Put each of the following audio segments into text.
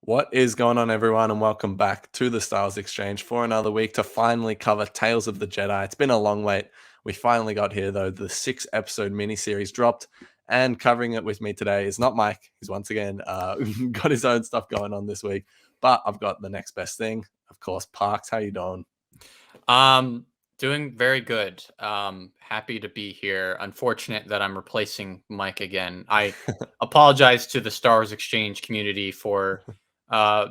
What is going on, everyone, and welcome back to the Styles Exchange for another week to finally cover Tales of the Jedi. It's been a long wait. We finally got here, though. The 6-episode miniseries dropped, and covering it with me today is not Mike. He's once again got his own stuff going on this week, but I've got the next best thing, of course. Parks, how you doing? Doing very good. Happy to be here. Unfortunate that I'm replacing Mike again. I apologize to the Star Wars Exchange community uh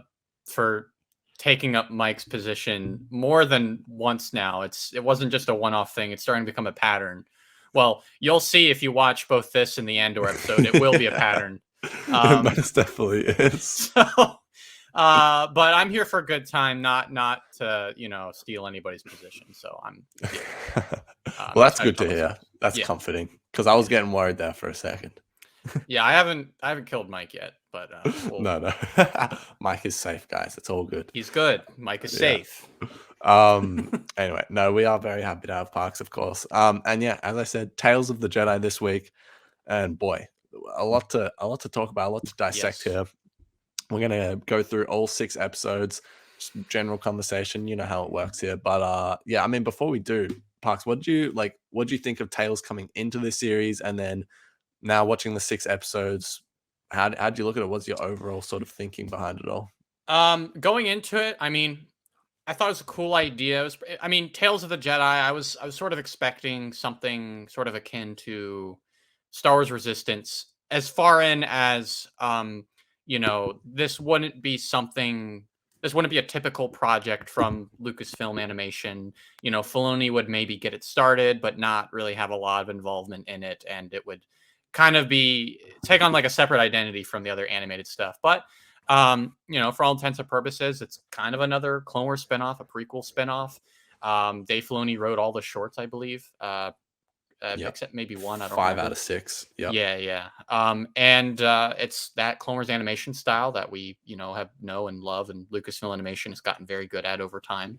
for taking up Mike's position more than once now. It wasn't just a one-off thing. It's starting to become a pattern. Well, you'll see if you watch both this and the Andor episode. It will be a pattern. It most definitely is. So, but I'm here for a good time, not to steal anybody's position. So I'm. Yeah. Well, that's good to hear. That's comforting because I was getting worried there for a second. Yeah, I haven't killed Mike yet, but no. Mike is safe, guys. It's all good. He's good. Mike is safe. Anyway, no, we are very happy to have Parks, of course. And yeah, as I said, Tales of the Jedi this week, and boy, a lot to talk about, a lot to dissect here. We're gonna go through all 6 episodes, just general conversation. You know how it works here, but yeah, I mean, before we do, Parks, what do you think of Tales coming into this series, and then now watching the 6 episodes? How'd you look at it? What's your overall sort of thinking behind it all? Going into it, I mean, I thought it was a cool idea. Tales of the Jedi. I was sort of expecting something sort of akin to Star Wars Resistance, as far in as this wouldn't be something. This wouldn't be a typical project from Lucasfilm Animation. Filoni would maybe get it started, but not really have a lot of involvement in it, and it would kind of take on like a separate identity from the other animated stuff. But for all intents and purposes, it's kind of another Clone Wars spinoff, a prequel spinoff. Dave Filoni wrote all the shorts, I believe, except maybe one. I don't 5 remember. out of 6. Yep. Yeah. And it's that Clone Wars animation style that we know and love, and Lucasfilm Animation has gotten very good at over time.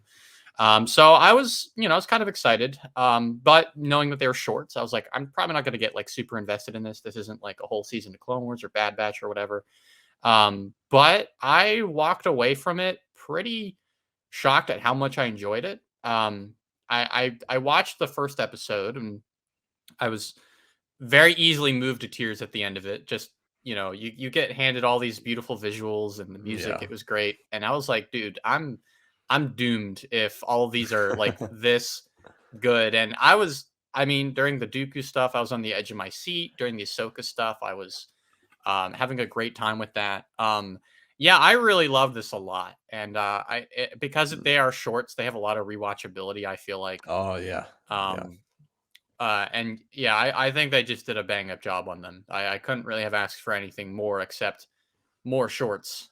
So I was kind of excited. But knowing that they were shorts, I was like, I'm probably not going to get like super invested in this. This isn't like a whole season of Clone Wars or Bad Batch or whatever. But I walked away from it pretty shocked at how much I enjoyed it. I watched the first episode and I was very easily moved to tears at the end of it. Just, you get handed all these beautiful visuals and the music. Yeah. It was great. And I was like, dude, I'm doomed if all of these are like this good. And during the Dooku stuff, I was on the edge of my seat. During the Ahsoka stuff, I was having a great time with that. Yeah, I really love this a lot, and because they are shorts, they have a lot of rewatchability. I feel like. Oh yeah. And yeah, I think they just did a bang up job on them. I couldn't really have asked for anything more except more shorts.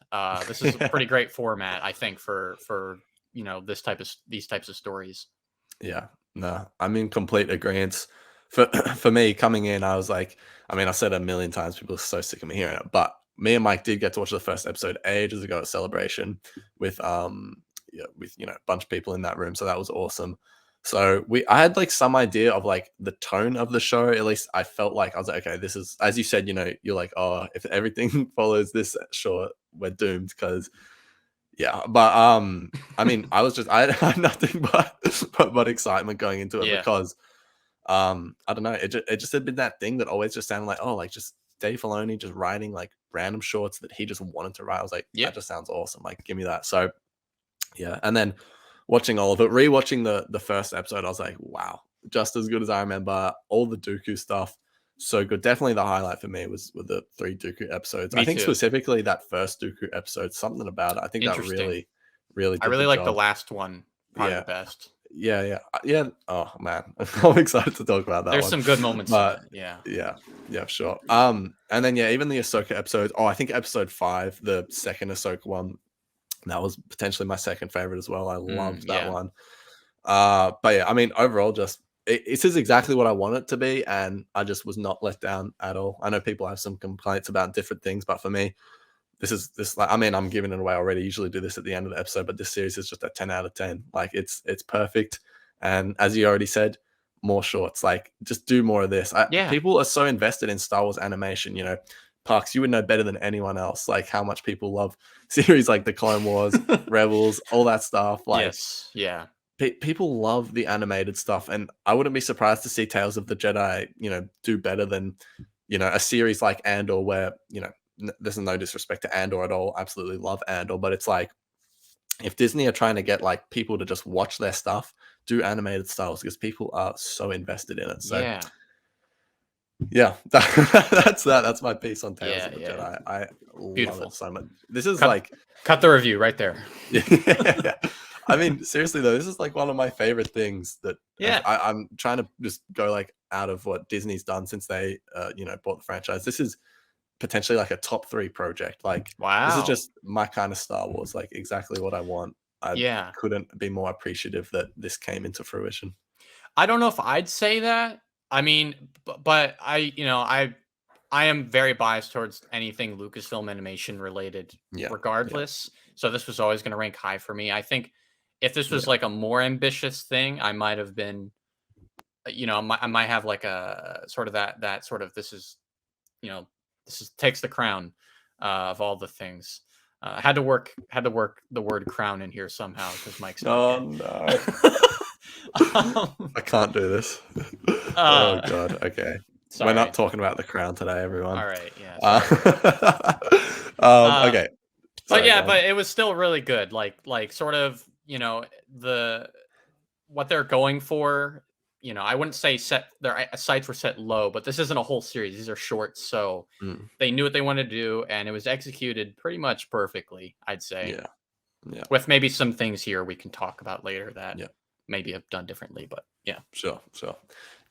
This is a pretty great format, I think, for these types of stories. Yeah, no, I'm in complete agreement. For me, coming in, I was like, I said it a million times, people are so sick of me hearing it, but me and Mike did get to watch the first episode ages ago at Celebration with a bunch of people in that room, so that was awesome. So I had like some idea of like the tone of the show. At least I felt like I was like, okay, this is, as you said, you're like, oh, if everything follows this short, we're doomed. Because yeah, but I had nothing but excitement going into it because I don't know, it just had been that thing that always just sounded like, oh, like just Dave Filoni just writing like random shorts that he just wanted to write. I was like, that just sounds awesome. Like, give me that. So yeah, and then watching all of it, rewatching the first episode, I was like, wow, just as good as I remember. All the Dooku stuff, so good. Definitely the highlight for me was with the 3 Dooku episodes. I think specifically that first Dooku episode, something about it. I think that really did I really like the last one, probably the best. Yeah. Oh man, I'm excited to talk about that. There's some good moments, but yeah, sure. And then even the Ahsoka episode. Oh, I think episode 5, the second Ahsoka one, that was potentially my second favorite as well. I loved that one. But yeah, overall, just this is exactly what I want it to be, and I just was not let down at all. I know people have some complaints about different things, but for me, I'm giving it away already. I usually do this at the end of the episode, but this series is just a 10 out of 10. Like it's perfect. And as you already said, more shorts. Like just do more of this. People are so invested in Star Wars animation. Parks, you would know better than anyone else, like how much people love series like the Clone Wars, Rebels, all that stuff. Like Yes. Yeah. people love the animated stuff, and I wouldn't be surprised to see Tales of the Jedi, do better than, a series like Andor, where this is no disrespect to Andor at all. Absolutely love Andor, but it's like if Disney are trying to get like people to just watch their stuff, do animated styles because people are so invested in it. So Yeah. yeah, that's my piece on Tales Yeah. of the Yeah. Jedi. I love it Beautiful. so much. This is Cut like cut the review right there. yeah. I mean, seriously though, this is like one of my favorite things that Yeah. I'm trying to just go like out of what Disney's done since they bought the franchise. This is potentially like a top 3 project. Like this is Wow. just my kind of Star Wars, like exactly what I want. I Yeah. couldn't be more appreciative that this came into fruition. I don't know if I'd say that. I mean, but I am very biased towards anything Lucasfilm animation related, Yeah, yeah, regardless. So this was always going to rank high for me. I think if this was yeah. like a more ambitious thing, I might have been, I might have like a sort of that sort of you know, this is takes the crown of all the things. Had to work the word crown in here somehow because Mike's not Oh here. no, um, I can't do this. Oh uh, god. Okay, we're not sorry. talking about the crown today, everyone. All right. Yeah. Uh, Sorry. Uh, okay. but Sorry, yeah, go on. but it was still really good. Like sort of, the what they're going for. I wouldn't say set their sights were set low, but this isn't a whole series. These are shorts, so Mm, they knew what they wanted to do, and it was executed pretty much perfectly. I'd say, yeah, yeah, with maybe some things here we can talk about later that yeah. maybe have done differently. But yeah, Sure, sure.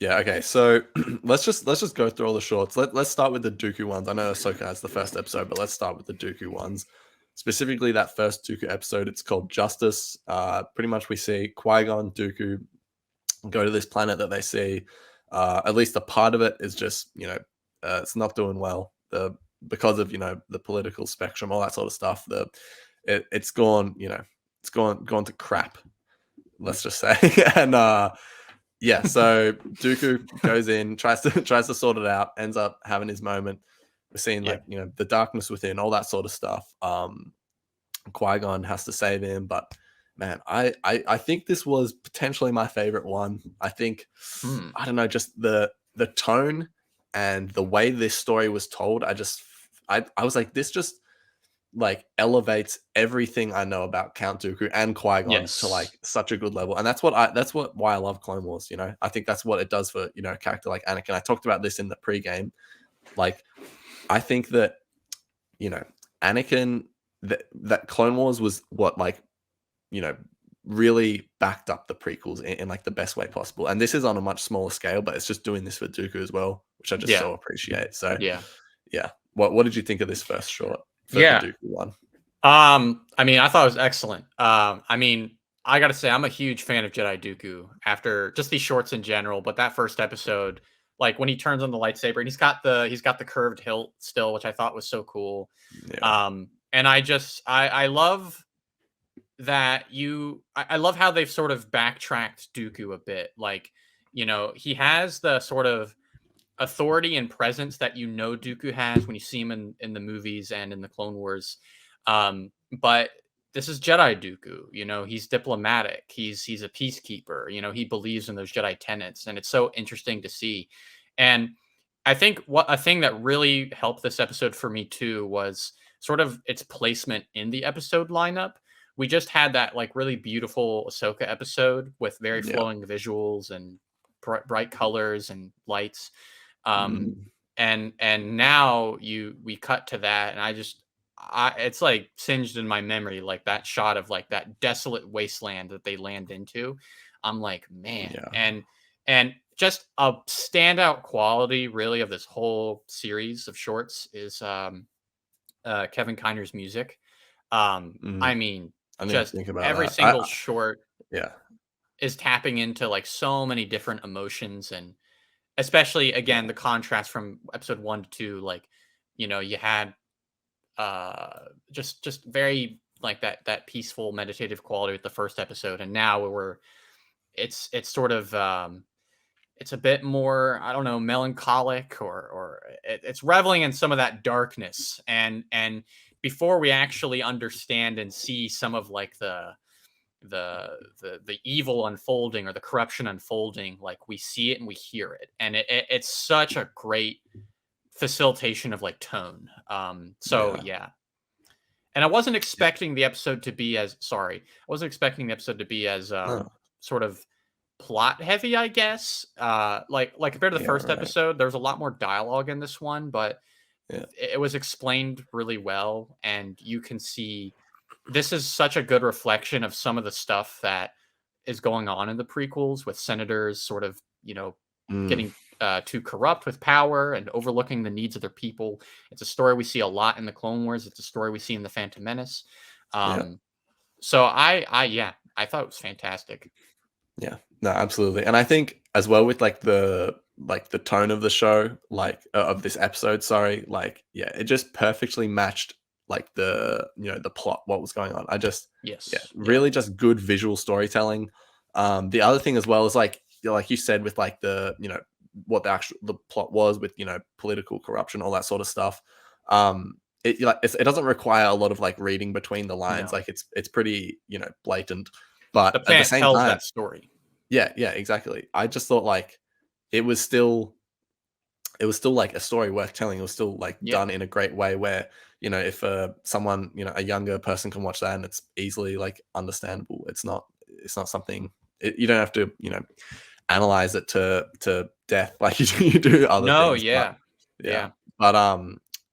Yeah, okay. So let's just go through all the shorts. Let's start with the Dooku ones. I know Ahsoka has the first episode, but let's start with the Dooku ones. Specifically, that first Dooku episode. It's called Justice. Pretty much we see Qui-Gon, Dooku go to this planet that they see. At least a part of it is just it's not doing well. Because of the political spectrum, all that sort of stuff. It's gone. It's gone to crap. Let's just say. And yeah, so Dooku goes in, tries to sort it out, ends up having his moment. We're seeing yeah, like the darkness within, all that sort of stuff. Qui-Gon has to save him, but man, I think this was potentially my favorite one. I think hmm. I don't know, just the tone and the way this story was told. I was like, this just like elevates everything I know about Count Dooku and Qui-Gon to Yes, like such a good level. And that's why I love Clone Wars, I think that's what it does for, a character like Anakin. I talked about this in the pregame. Like I think that, you know, Anakin that Clone Wars was what like, you know, really backed up the prequels in like the best way possible. And this is on a much smaller scale, but it's just doing this for Dooku as well, which I just yeah, so appreciate. So yeah, yeah. What did you think of this first short for the yeah. Dooku one? I mean, I thought it was excellent. I mean, I gotta say, I'm a huge fan of Jedi Dooku after just these shorts in general. But that first episode, like when he turns on the lightsaber and he's got the curved hilt still, which I thought was so cool. Yeah. And I love that I love how they've sort of backtracked Dooku a bit. Like, he has the sort of authority and presence that Dooku has when you see him in the movies and in the Clone Wars. But this is Jedi Dooku. He's diplomatic. He's a peacekeeper. He believes in those Jedi tenets, and it's so interesting to see. And I think what a thing that really helped this episode for me too was sort of its placement in the episode lineup. We just had that like really beautiful Ahsoka episode with very Yeah. flowing visuals and bright colors and lights. um Mm. and now we cut to that, and it's like singed in my memory, like that shot of like that desolate wasteland that they land into. I'm like, man. Yeah. And just a standout quality really of this whole series of shorts is Kevin Kiner's music. Mm. I mean, I didn't even just think about every that. single short Yeah. is tapping into like so many different emotions, and especially again Yeah. the contrast from episode 1 to 2. Like, you had just very like that peaceful meditative quality with the first episode, and now we're it's sort of it's a bit more, I don't know, melancholic, or it's reveling in some of that darkness, and before we actually understand and see some of like the evil unfolding or the corruption unfolding, like we see it and we hear it, and it's such a great facilitation of like tone. So Yeah. yeah, and I wasn't expecting the episode to be as sorry, I wasn't expecting the episode to be as No. sort of plot heavy, I guess. Like compared to the Yeah. first Right. episode, there's a lot more dialogue in this one, but Yeah. it was explained really well, and you can see this is such a good reflection of some of the stuff that is going on in the prequels with senators sort of, Mm, getting too corrupt with power and overlooking the needs of their people. It's a story we see a lot in the Clone Wars. It's a story we see in the Phantom Menace. yeah. So yeah, I thought it was fantastic. Yeah. No, absolutely. And I think as well with like the tone of the show, like of this episode, sorry, like yeah, it just perfectly matched like the plot, what was going on. I just yeah, Yes. Yeah. really just good visual storytelling. The other thing as well is like you said with like what the plot was with political corruption, all that sort of stuff. It doesn't require a lot of like reading between the lines. No. Like it's pretty blatant, but The at the plant same tells time, that story. yeah, yeah, exactly. I just thought like it was still like a story worth telling. It was still like Yeah. done in a great way where, if someone, a younger person can watch that and it's easily like understandable. It's not something you don't have to, analyze it to death like you do other No. things. But Yeah. yeah. Yeah. But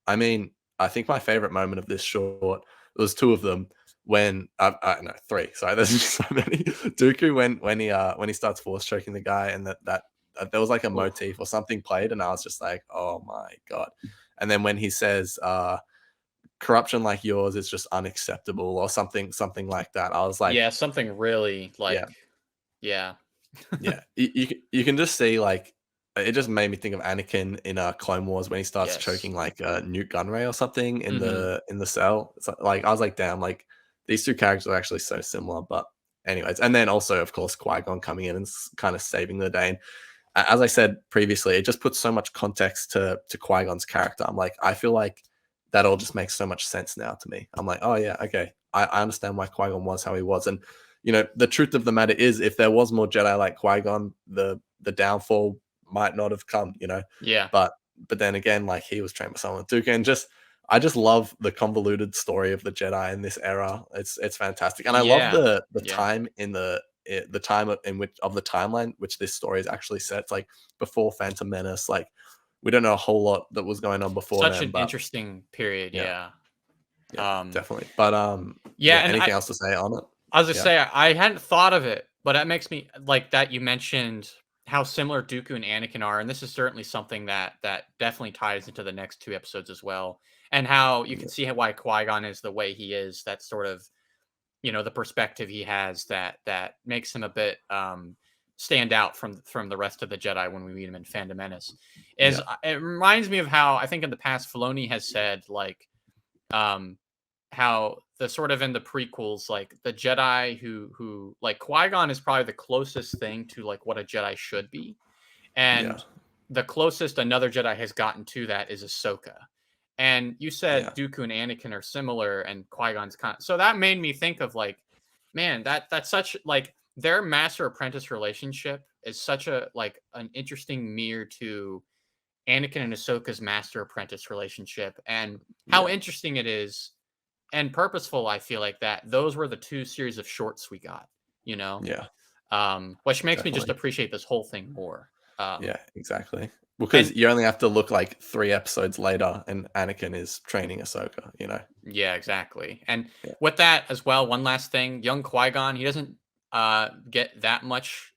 I mean, I think my favorite moment of this short, there was two of them when no, three. Sorry, there's just so many. Dooku when he starts force choking the guy and that there was like a Oof. motif or something played and I was just like, oh my god. And then when he says corruption like yours is just unacceptable or something like that, I was like, Yeah. Something really yeah, like, yeah. yeah, you can just see like it just made me think of Anakin in Clone Wars when he starts Yes. choking like Newt Gunray or something in Hmm. the cell. It's like I was like, damn, like these two characters are actually so similar. But anyways, and then also of course Qui-Gon coming in and kind of saving the day. And as I said previously, it just puts so much context to Qui-Gon's character. I'm like, I feel like that all just makes so much sense now to me. I'm like, oh yeah, okay, I understand why Qui-Gon was how he was, and the truth of the matter is, if there was more Jedi like Qui-Gon, the downfall might not have come, Yeah. But then again, like he was trained by someone with Dooku, and I just love the convoluted story of the Jedi in this era. It's fantastic, and I love Yeah. the Yeah. time the time in which of the timeline which this story is actually set. It's like before Phantom Menace. Like we don't know a whole lot that was going on before Such then, an but interesting period. yeah, Yeah. yeah, Um, definitely. But yeah. yeah, And anything else to say on it? I was just Yeah, say I hadn't thought of it, but that makes me like that. You mentioned how similar Dooku and Anakin are, and this is certainly something that definitely ties into the next two episodes as well. And how you can yeah, see why Qui Gon is the way he is. That sort of the perspective he has that makes him a bit stand out from the rest of the Jedi when we meet him in Phantom Menace. Is yeah, it reminds me of how I think in the past Filoni has said like um how the sort of in the prequels, like the Jedi who like Qui-Gon is probably the closest thing to like what a Jedi should be. yeah, And the closest another Jedi has gotten to that is Ahsoka. And you said yeah, Dooku and Anakin are similar and Qui-Gon's kind so that made me think of like, man, that's such like their master apprentice relationship is such a like an interesting mirror to Anakin and Ahsoka's master apprentice relationship, and how yeah, interesting it is and purposeful. I feel like that those were the two series of shorts we got, you know, yeah, which makes me just definitely. appreciate this whole thing more. Yeah, exactly. Because And you only have to look like 3 episodes later and Anakin is training Ahsoka. yeah, exactly. And Yeah, with that as well, one last thing, young Qui Gon, he doesn't get that much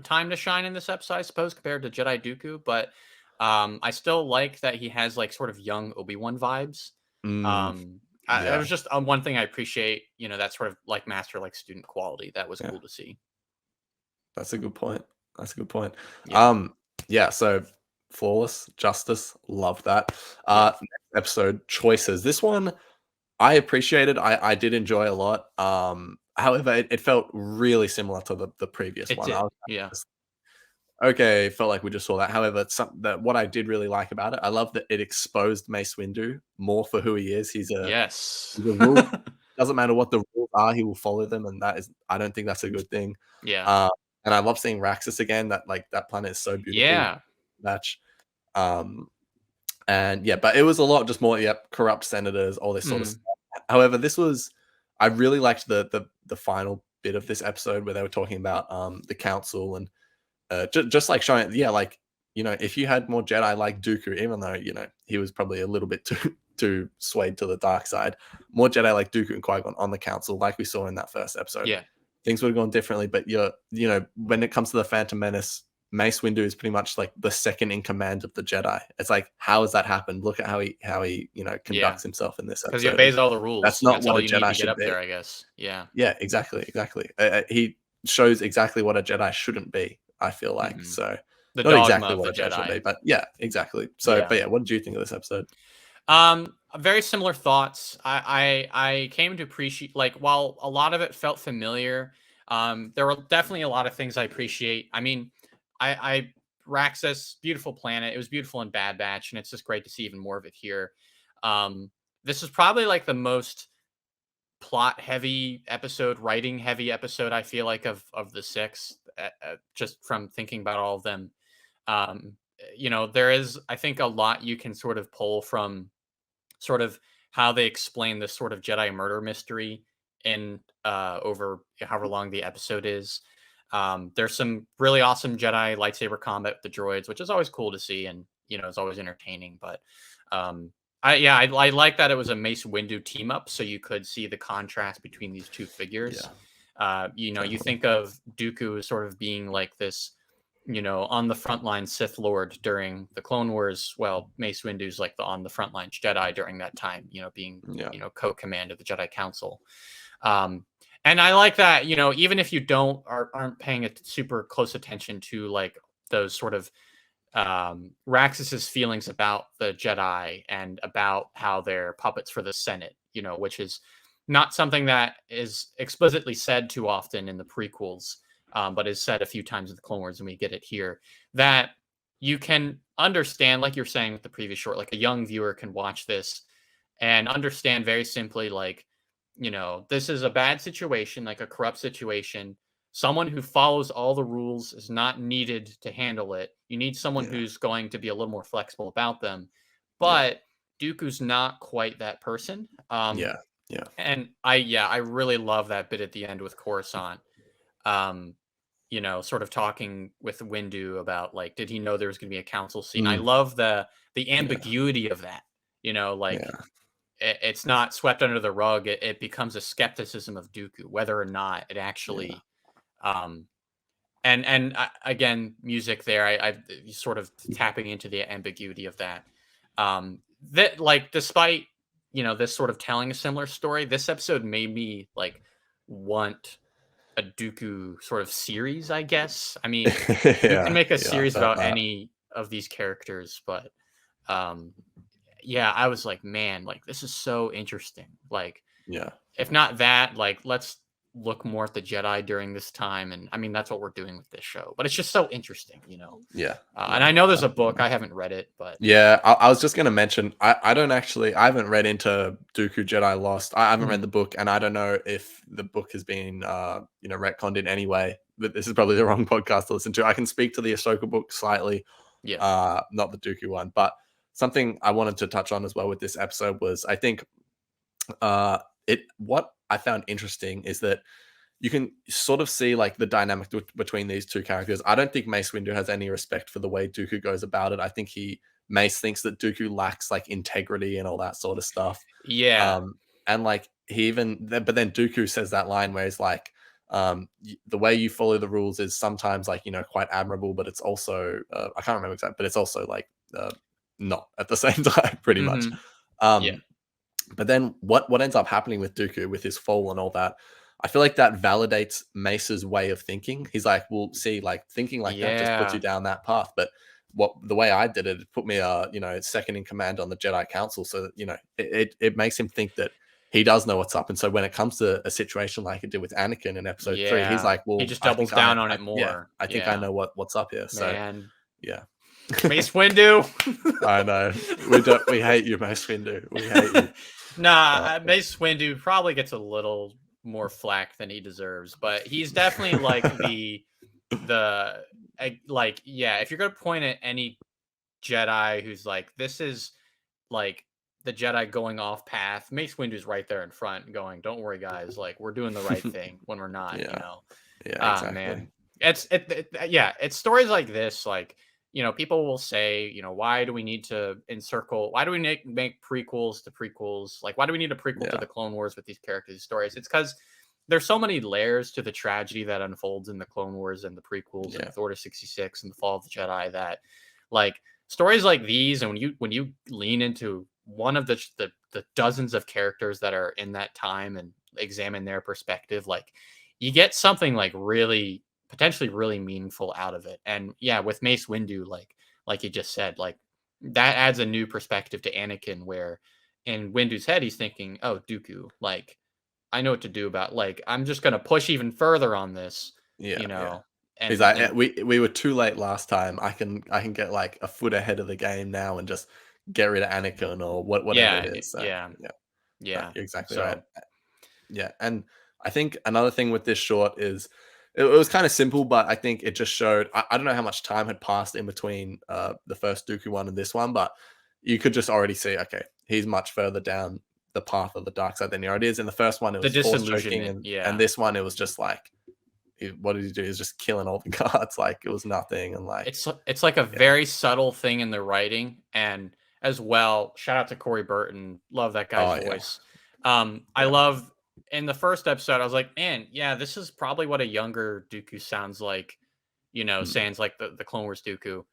time to shine in this episode, I suppose, compared to Jedi Dooku. But I still like that he has like sort of young Obi Wan vibes. mm, Um, it yeah, was just one thing I appreciate, that sort of like master like student quality. That was yeah, cool to see. that's a good point. That's a good point. Yeah, Yeah, so Flawless, Justice, love that. yeah. Next episode, Choices. This one I appreciated. I did enjoy a lot. However, it felt really similar to the previous It one. did. Yeah. okay, felt like we just saw that. However, what I did really like about it, I love that it exposed Mace Windu more for who he is. Yes. He's a rule. Doesn't matter what the rules are, he will follow them, and that is, I don't think that's a good thing. Yeah. Uh, and I love seeing Raxus again. That planet is so beautiful. Yeah. Match. Um, and yeah, but it was a lot just more, yep, corrupt senators, all this sort of Mm. stuff. However, I really liked the final bit of this episode where they were talking about the council and just like showing, yeah, like, if you had more Jedi like Dooku, even though he was probably a little bit too swayed to the dark side, more Jedi like Dooku and Qui-Gon on the council, like we saw in that first episode, Yeah. things would have gone differently. But when it comes to the Phantom Menace, Mace Windu is pretty much like the second in command of the Jedi. It's like, how has that happened? Look at how he Yeah. conducts himself in this Because he episode. And obeys all the that's rules. not That's what all a you need Jedi to get should up be. there, I guess. Yeah. Yeah, exactly. He shows exactly what a Jedi shouldn't be, I feel like. Mhm. So The not dogma exactly of what the a Jedi should be, Jedi. but yeah, exactly. So, Yeah. but yeah, what did you think of this episode? Very similar thoughts. I came to appreciate, like, while a lot of it felt familiar, there were definitely a lot of things I appreciate. I mean, I Raxus, beautiful planet. It was beautiful in Bad Batch, and it's just great to see even more of it here. Um, this is probably like the most plot heavy episode, writing heavy episode, I feel like, of the six, just from thinking about all of them. There is, I think, a lot you can sort of pull from sort of how they explain this sort of Jedi murder mystery in over however long the episode is. There's some really awesome Jedi lightsaber combat with the droids, which is always cool to see, and it's always entertaining. But I like that it was a Mace Windu team up, so you could see the contrast between these two figures. Yeah, You definitely. think of Dooku as sort of being like this, on the front line Sith Lord during the Clone Wars. Well, Mace Windu's like the on the front lines Jedi during that time, being, Yeah, co-command of the Jedi Council. And I like that, even if you aren't paying a super close attention to like those sort of Raxus's feelings about the Jedi and about how they're puppets for the Senate, which is not something that is explicitly said too often in the prequels, but is said a few times in the Clone Wars, and we get it here. That you can understand, like you're saying with the previous short, like a young viewer can watch this and understand very simply, like, this is a bad situation, like a corrupt situation. Someone who follows all the rules is not needed to handle it. You need someone yeah, who's going to be a little more flexible about them. yeah, But Dooku's not quite that person. yeah, yeah, And I really love that bit at the end with Coruscant. Um, sort of talking with Windu about, like, did he know there was going to be a council scene? I mm, love the yeah, ambiguity of that. Like, yeah, it's not swept under the rug. It becomes a skepticism of Dooku, whether or not it yeah, actually. Um, again, music there. I sort of tapping into the ambiguity of that. That, like, despite this sort of telling a similar story, this episode made me like want a Dooku sort of series, I guess. I mean, you can yeah, make a yeah. I series felt about that. any of these characters, but um, yeah, I was like, man, like, this is so interesting. Like, Yeah, if not that, like, let's look more at the Jedi during this time. And I mean, that's what we're doing with this show. But it's just so interesting, yeah, And yeah. I know there's a book. Definitely. I haven't read it, but Yeah, I was just gonna mention, I haven't read into Dooku Jedi Lost. I haven't read Mhm. the book, and I don't know if the book has been retconned in any way. But this is probably the wrong podcast to listen to. I can speak to the Ahsoka book slightly, Yeah. not the Dooku one. But something I wanted to touch on as well with this episode was, I think, it what I found interesting is that you can sort of see like the dynamic between these two characters. I don't think Mace Windu has any respect for the way Dooku goes about it. I think Mace thinks that Dooku lacks like integrity and all that sort of stuff. Yeah. Um, and like but then Dooku says that line where he's like, the way you follow the rules is sometimes like quite admirable, but it's also I can't remember exactly, but it's also like not at the same time, pretty much. Hmm. Yeah. Um, but then what ends up happening with Dooku with his fall and all that, I feel like that validates Mace's way of thinking. He's like, well, see, like thinking like that just puts you Yeah. down that path. But the way I did it, it put me second in command on the Jedi Council. So that, it makes him think that he does know what's up. And so when it comes to a situation like it did with Anakin in episode 3, he's Yeah. like, He well, just doubles down on it yeah, more. I think I Yeah. know what's up here. So Man. yeah. Mace Windu. I know. We hate you, Mace Windu. We hate you. Nah, But Mace Windu probably gets a little more flack than he deserves, but he's definitely like like, yeah, if you're gonna point at any Jedi who's like, this is like the Jedi going off path, Mace Windu's right there in front going, don't worry guys, like we're doing the right thing when we're not, yeah. Yeah, Ah, exactly. man. Yeah, it's stories like this, like, people will say, why do we need to encircle why do we make prequels to prequels? Like, why do we need a prequel to Yeah. the Clone Wars with these characters' stories? It's because there's so many layers to the tragedy that unfolds in the Clone Wars and the prequels and Yeah. with Order 66 and the Fall of the Jedi that, like, stories like these, and when you lean into one of the dozens of characters that are in that time and examine their perspective, like, you get something like really potentially really meaningful out of it. And yeah, with Mace Windu, like you just said, like that adds a new perspective to Anakin, where in Windu's head he's thinking, "Oh, Dooku, like I know what to do about like I'm just gonna push even further on this," Yeah, you yeah. know, He's like, and we were too late last time. I can get like a foot ahead of the game now and just get rid of Anakin or whatever it yeah, is. So yeah, yeah, no, yeah. you're exactly right. So Yeah, and I think another thing with this short is it was kind of simple, but I think it just showed. I don't know how much time had passed in between the first Dooku one and this one, but you could just already see, okay, he's much further down the path of the dark side than he already is. In the first one, it the was force choking, disillusionment, and yeah. this one, it was just like, what did he do? He's just killing all the guards, like it was nothing, and like, It's like a yeah, very subtle thing in the writing, and as well, shout out to Corey Burton. Love that guy's oh yeah, voice. I yeah, love in the first episode, I was like, man, yeah, this is probably what a younger Dooku sounds like, mm, sounds like the Clone Wars Dooku.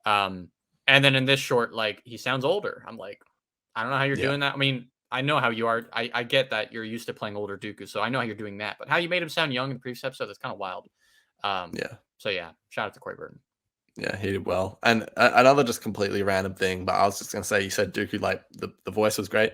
Um, and then in this short, like he sounds older. I'm like, I don't know how you're yeah, doing that. I mean, I know how you are. I get that you're used to playing older Dooku, so I know how you're doing that. But how you made him sound young in the previous episode, that's kind of wild. Um, yeah. so yeah, shout out to Corey Burton. Yeah, he did well. And another just completely random thing, but I was just gonna say, you said Dooku, like the voice was great.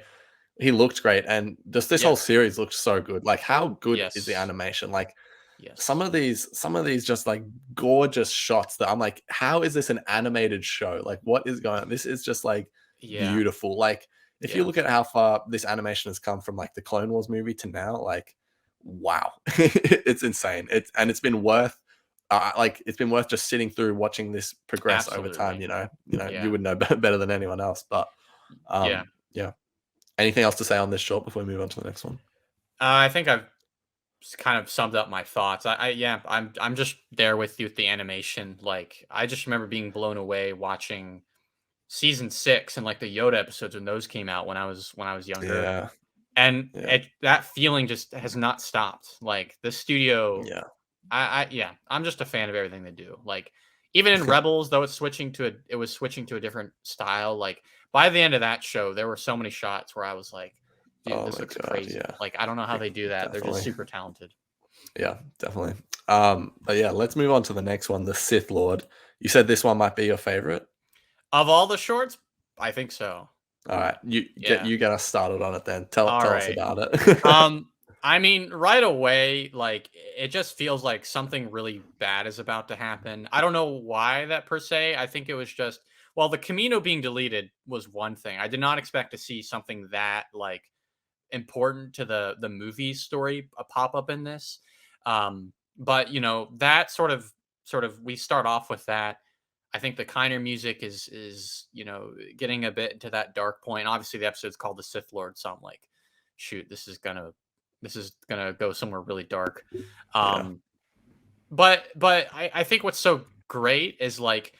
He looked great, and just this whole Yeah. series looks so good. Like, how good is the Yes. animation? Like, Yes. some of these just like gorgeous shots that I'm like, how is this an animated show? Like, what is going on? This is just like Yeah. beautiful. Like, if you Yeah. look at how far this animation has come from like the Clone Wars movie to now, like, wow, it's insane. It's been worth like it's been worth just sitting through watching this progress over time. Absolutely. You Yeah. would know better than anyone else. But Yeah. yeah. Anything else to say on this short before we move on to the next one? I think I've kind of summed up my thoughts. Yeah, I'm just there with you with the animation. Like I just remember being blown away watching season 6 and like the Yoda episodes when those came out when I was younger. Yeah, And yeah, that feeling just has not stopped. Like the studio, yeah, yeah, I'm just a fan of everything they do. Like even in Rebels, though it was switching to a different style. Like by the end of that show, there were so many shots where I was like, dude, oh this my looks god, crazy. yeah, Like I don't know how they do that. They're just definitely, super talented. yeah, definitely. But yeah, let's move on to the next one, the Sith Lord. You said this one might be your favorite. Of all the shorts, I think so. All right, Yeah. you get us started on it then. All Tell us right. about it. Um, I mean, right away, like it just feels like something really bad is about to happen. I don't know why that per se. I think it was just well, the Camino being deleted was one thing. I did not expect to see something that like important to the movie story pop up in this. But that sort of we start off with that. I think the Kiner music is getting a bit into that dark point. Obviously, the episode's called the Sith Lord, so I'm like, shoot, this is gonna go somewhere really dark. Yeah. Um, but I think what's so great is like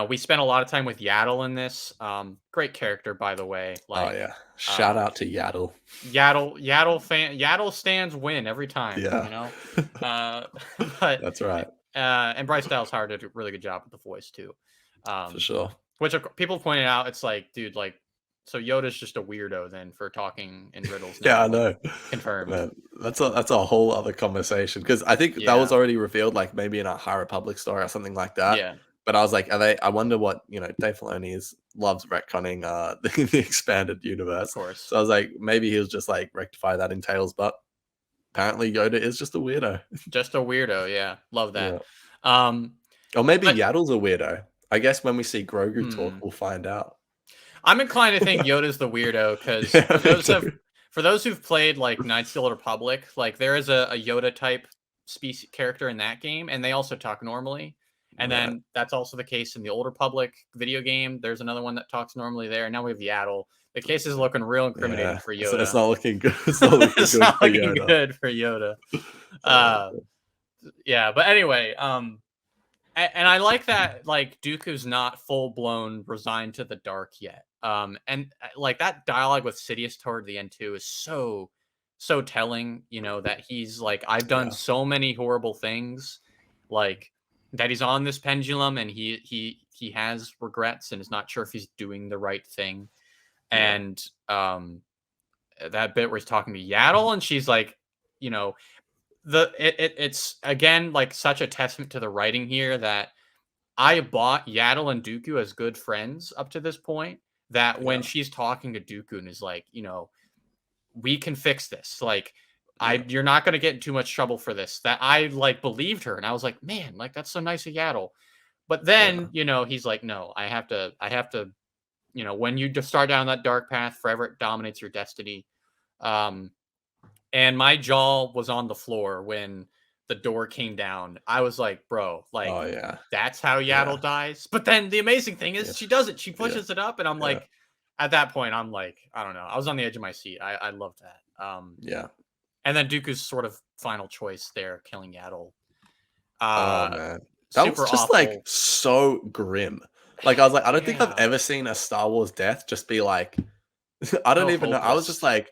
we spent a lot of time with Yaddle in this. Great character by the way. Oh Like yeah. Shout uh, out to Yaddle. Yaddle stands win every time. Yeah. Uh, but That's right. and Bryce Dallas Howard did a really good job with the voice too. For Um, sure. which people pointed out, it's like, dude, like, so Yoda's just a weirdo then for talking in riddles Yeah, I now, like know. confirmed. Man, that's a whole other conversation because I think that was Yeah, already revealed, like maybe in a High Republic story or something like that. yeah, But I was like, are they? I wonder what Dave Filoni loves retconning the expanded Of universe. course. So I was like, maybe he was just like rectify that in Tales, but apparently Yoda is just a weirdo. Just a weirdo. Yeah, love that. Yeah. Um, Or maybe but Yaddle's a weirdo. I guess when we see Grogu talk, hmm, we'll find out. I'm inclined to think Yoda's the weirdo because Yeah, me too. for those who've played like Knights of the Old Republic, like there is a Yoda type species character in that game, and they also talk normally. And Right. then that's also the case in the Old Republic video game. There's another one that talks normally there. And now we have Yaddle. The case is looking real incriminating Yeah. for It's Yoda. not looking good. It's not looking It's good not for looking Yoda. good for Yoda. Oh, Uh, yeah, but anyway, and I like that like Dooku's not full blown resigned to the dark yet. And like that dialogue with Sidious toward the end too is so telling. That he's like, I've done yeah. so many horrible things, like that he's on this pendulum and he has regrets and is not sure if he's doing the right thing. Yeah. And that bit where he's talking to Yaddle and she's like, you know, it's again like such a testament to the writing here that I bought Yaddle and Dooku as good friends up to this point. That when Yeah. she's talking to Dooku and is like, we can fix this. Like, Yeah. you're not going to get in too much trouble for this. That I like believed her, and I was like, man, like that's so nice of Yaddle. But then, he's like, no, I have to. When you just start down that dark path, forever it dominates your destiny. And my jaw was on the floor when the door came down. I was like, bro, like Oh yeah. that's how Yeah. Yaddle dies. But then the amazing thing is Yes. she does it. She Yeah. pushes it up, and I'm Yeah. like, at that point, I'm like, I don't know. I was on the edge of my seat. I loved that. Yeah. And then Dooku's sort of final choice there, killing Yaddle. Oh man. That was Super just like awful. so grim. Like I was like, I don't think I've Yeah. ever seen a Star Wars death just be like I don't So even know. I was hopeless. just like,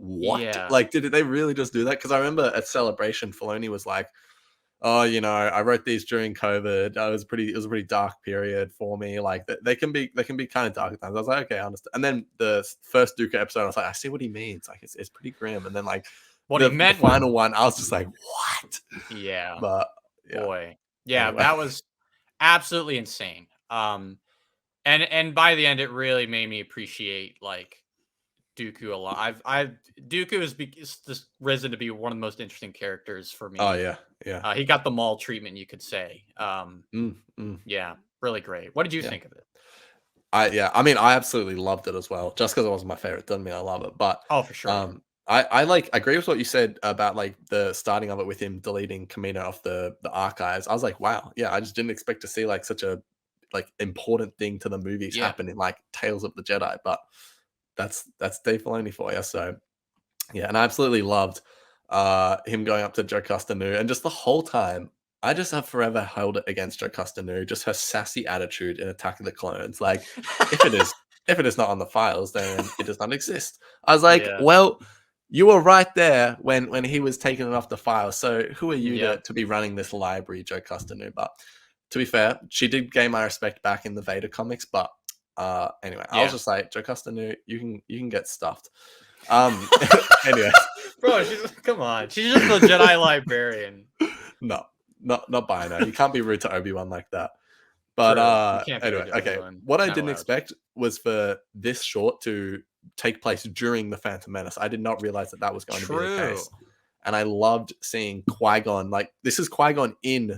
what? Yeah. Like, did they really just do that? Because I remember at Celebration, Filoni was like, "Oh, I wrote these during COVID. It was a pretty dark period for me. Like, they can be kind of dark at times." I was like, "Okay, I understand." And then the first Dooku episode, I was like, "I see what he means. Like, it's pretty grim." And then like What he the meant was, final one, I was just like, "What?" yeah, But yeah. boy. Yeah, Anyway, that was absolutely insane. And by the end, it really made me appreciate like Dooku a lot. Dooku is just risen to be one of the most interesting characters for oh me. yeah, yeah, He got the Maul treatment, you could say. mm, mm, Yeah, really great. What did you yeah. think of it? I mean, I absolutely loved it as well. Just because it wasn't my favorite doesn't mean I love it. But Oh, for sure. I like agree with what you said about like the starting of it with him deleting Kamino off the archives. I was like, wow, yeah, I just didn't expect to see like such a like important thing to the movies Yeah, happen in like Tales of the Jedi. But that's Dave Filoni for you. So yeah, and I absolutely loved him going up to Joe Nu, and just the whole time, I just have forever held it against Joe Nu, just her sassy attitude in Attack of the Clones. Like, if it is if it is not on the files, then it does not exist. I was like, yeah, well, you were right there when he was taking it off the file. So who are you yep, to be running this library, Joe Nu? But to be fair, she did gain my respect back in the Vader comics. But anyway, I was yeah. just like, Joe Nu, you can get stuffed. Um, anyway, Bro, come on. She's just a Jedi librarian. no, not buying her. You can't be rude to Obi-Wan like that. But True. You can't be rude anyway, to okay. Obi-Wan. What I Not didn't allowed. expect was for this short to take place during the Phantom Menace. I did not realize that was going to be the True. case. And I loved seeing Qui-Gon. Like, this is Qui-Gon in